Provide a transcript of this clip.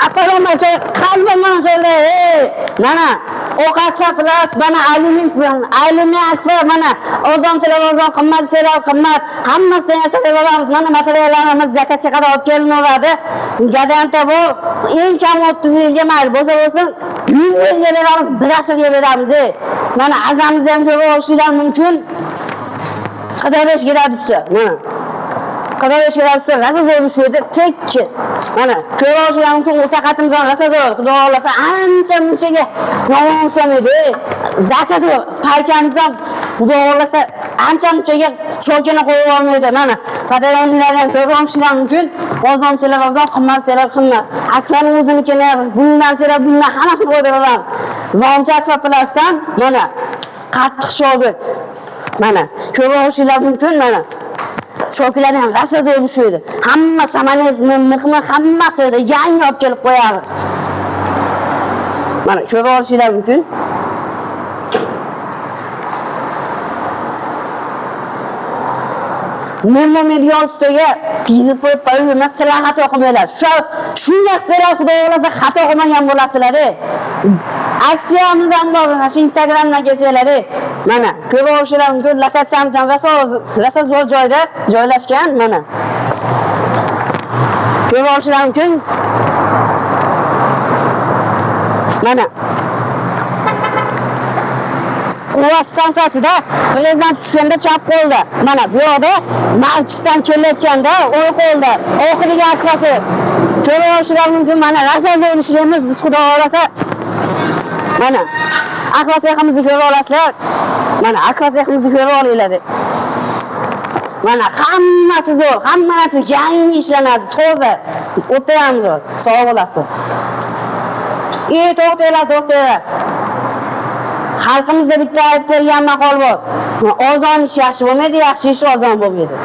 Akalama şey kalmama söyle. Mana o akfa plus bana alümin akfa mana ozon ozon qimmat hammasi yasab beramiz. Mana materiallarimiz zakasga qadar olib kelinadi. Gadanta bu eng kam 30 yilga mayli bo'lsa 100 yilga beramiz, 1 asrga beramiz. Mana azamiz ham ko'p olishlar mumkin. Qadar keladi usta. Mana qadar keladi rasa zo'r shu edi tekki. Mana ko'ra olishlar mumkin o'rta qatimizdan rasa zo'r. Xudo xolasa ancha munchaga yomonshamaydi. Rasa zo'r parkamiz ham Xudo xolasa ancha munchaga chokini qo'yib olmaydi. Mana fotolardan ko'ra olishlar mumkin. Ozon qimmat. Akfaning o'zinikini bundan hammasini qo'yib beramiz. Zoncha akfa plasdan mana qattiq shogird. Mana ko'ra olishlar mumkin mana. Chokilarni ham rasa zo'r tushadi. Hamma samanizmi, miqmi hammasini yangi olib kelib qo'yamiz. Mana ko'ra olishlar mumkin. Menga million ustiga pizib qo'yib sizlar xato qilmanglar. Shunday qilsanglar Xudo xolasa xato qilmagan bo'lasizlar. Aksiyamiz ham bor, shu Instagramdan kelsanglar. Mana ko'ra olishlar mumkin. Lokatsiyamiz ham rasa zo'r joyda joylashgan. Mana ko'ra olishlar mumkin. Mana Quvvat stansiyasida Prezident tushganda chap qo'lda. Mana bu yoqda Markisdan kelayotganda o'ng qo'lda oxirgi akvasi. Ko'ra olishlar mumkin. Mana rasa zo'r ishlaymiz biz Xudo xolasa. Mana akvasi yaximizni ko'ra olasizlar. Mana akvasi yaximizni ko'ra olinglar. Mana hammasi zo'r, hammasi yangi ishlanadi, toza. O'tda ham zo'r. Sog' bo'lasizlar. To'xtanglar. Xalqimizda bitta aytgan maqol bor. Ozon ish yaxshi bo'lmaydi, yaxshi ish ozon bo'lmaydi.